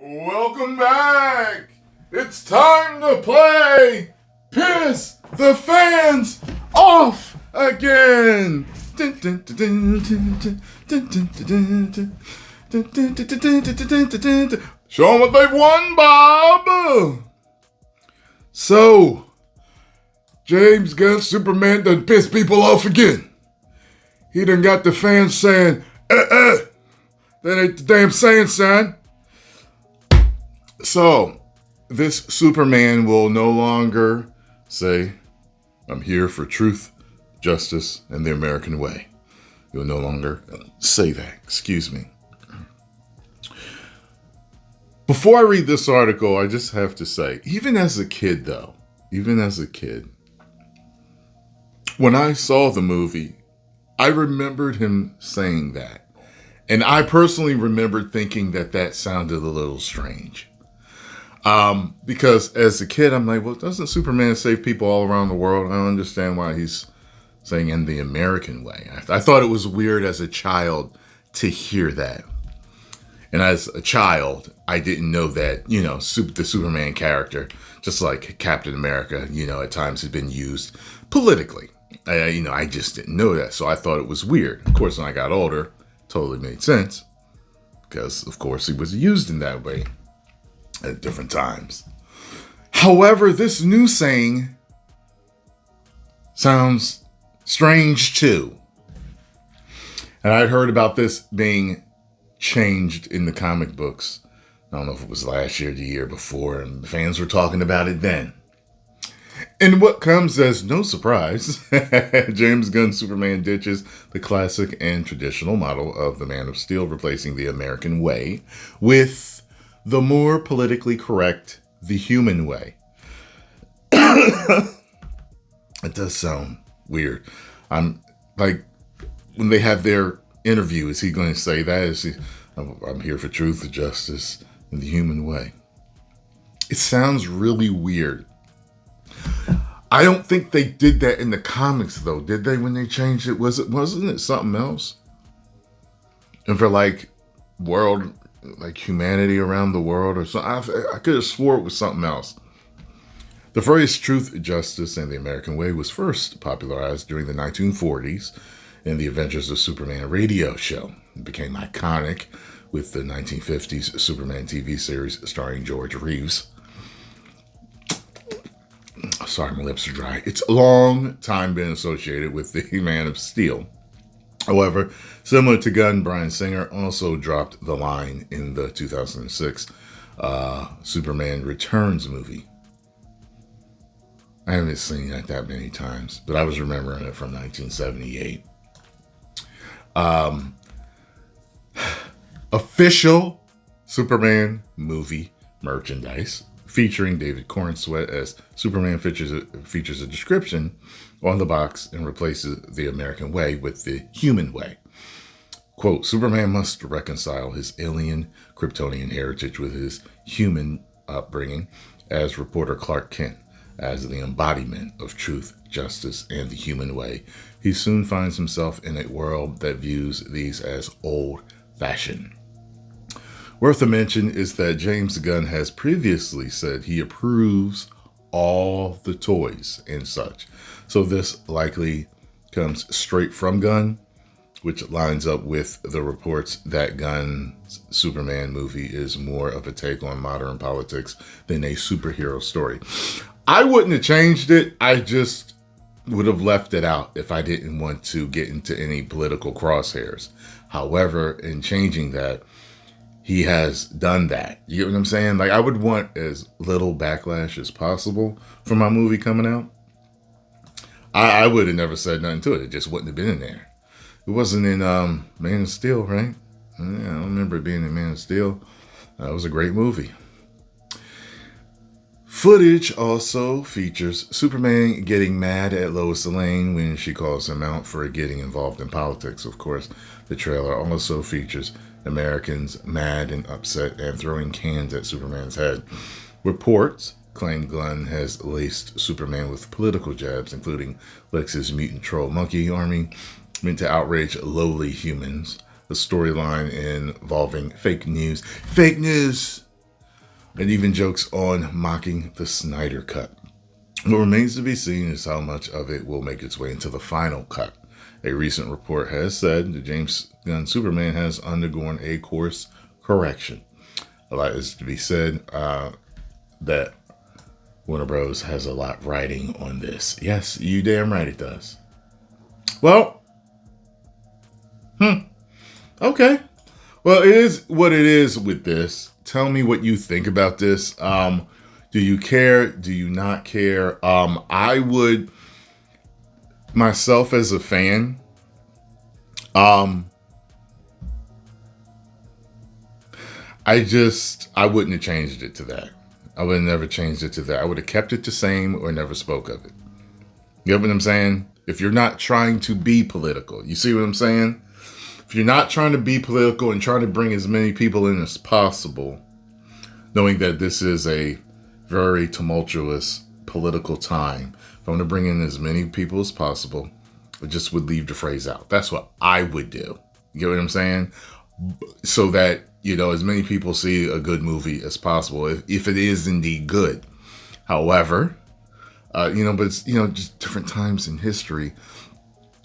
Welcome back! It's time to play Piss the Fans Off again! Show them what they've won, Bob! So, James Gunn, Superman, done pissed people off again. He done got the fans saying, that ain't the damn saying, son. So, this Superman will no longer say, I'm here for truth, justice, and the American way. He will no longer say that. Excuse me. Before I read this article, I just have to say, even as a kid, when I saw the movie, I remembered him saying that. And I personally remembered thinking that sounded a little strange. Because as a kid, I'm like, well, doesn't Superman save people all around the world? I don't understand why he's saying in the American way. I thought it was weird as a child to hear that. And as a child, I didn't know that, the Superman character, just like Captain America, at times had been used politically. I just didn't know that. So I thought it was weird. Of course, when I got older, totally made sense. Because, of course, he was used in that way at different times. However, this new saying sounds strange too. And I'd heard about this being changed in the comic books. I don't know if it was last year or the year before, and the fans were talking about it then. And what comes as no surprise, James Gunn Superman ditches the classic and traditional model of the Man of Steel, replacing the American way with the more politically correct, the human way. It does sound weird. I'm like, when they have their interview, is he going to say that? I'm here for truth, justice, and the human way. It sounds really weird. I don't think they did that in the comics, though, did they? When they changed it, wasn't it something else? And for humanity around the world or something, I could have swore it was something else. The phrase truth, justice, and the American way was first popularized during the 1940s in the Adventures of Superman radio show. It became iconic with the 1950s Superman TV series starring George Reeves. Sorry, my lips are dry. It's a long time been associated with the Man of Steel. However, similar to Gunn, Bryan Singer also dropped the line in the 2006 Superman Returns movie. I haven't seen it that many times, but I was remembering it from 1978. Official Superman movie merchandise featuring David Cornsweet as Superman features a description on the box and replaces the American way with the human way. Quote, Superman must reconcile his alien Kryptonian heritage with his human upbringing as reporter Clark Kent. As the embodiment of truth, justice, and the human way, he soon finds himself in a world that views these as old-fashioned. Worth a mention is that James Gunn has previously said he approves all the toys and such. So this likely comes straight from Gunn, which lines up with the reports that Gunn's Superman movie is more of a take on modern politics than a superhero story. I wouldn't have changed it. I just would have left it out if I didn't want to get into any political crosshairs. However, in changing that, he has done that. You get what I'm saying? Like, I would want as little backlash as possible for my movie coming out. I would have never said nothing to it. It just wouldn't have been in there. It wasn't in Man of Steel, right? Yeah, I don't remember it being in Man of Steel. It was a great movie. Footage also features Superman getting mad at Lois Lane when she calls him out for getting involved in politics. Of course, the trailer also features Americans mad and upset and throwing cans at Superman's head. Reports claim Gunn has laced Superman with political jabs, including Lex's mutant troll monkey army, meant to outrage lowly humans. A storyline involving fake news. Fake news! and even jokes on mocking the Snyder Cut. What remains to be seen is how much of it will make its way into the final cut. A recent report has said that James Gunn Superman has undergone a course correction. A lot is to be said that Warner Bros. Has a lot riding on this. Yes, you damn right it does. Well, okay. Well, it is what it is with this. Tell me what you think about this. Do you care? Do you not care? I would, myself as a fan, I wouldn't have changed it to that. I would have never changed it to that. I would have kept it the same or never spoke of it. You know what I'm saying? If you're not trying to be political, you see what I'm saying? If you're not trying to be political and trying to bring as many people in as possible, knowing that this is a very tumultuous political time, if I'm going to bring in as many people as possible, I just would leave the phrase out. That's what I would do. You get what I'm saying? So that, as many people see a good movie as possible, if it is indeed good. However, but it's, just different times in history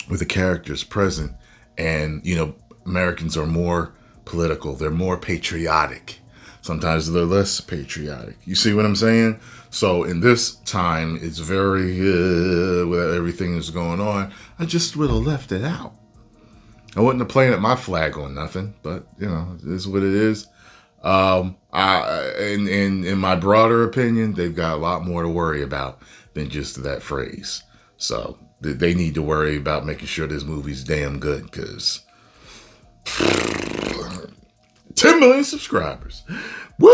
with the characters present. And, Americans are more political. They're more patriotic. Sometimes they're less patriotic. You see what I'm saying? So in this time, it's very, with everything that's going on, I just would have left it out. I wouldn't have planted my flag on nothing, but, it is what it is. In my broader opinion, they've got a lot more to worry about than just that phrase. So they need to worry about making sure this movie's damn good, because 10 million subscribers. Woo!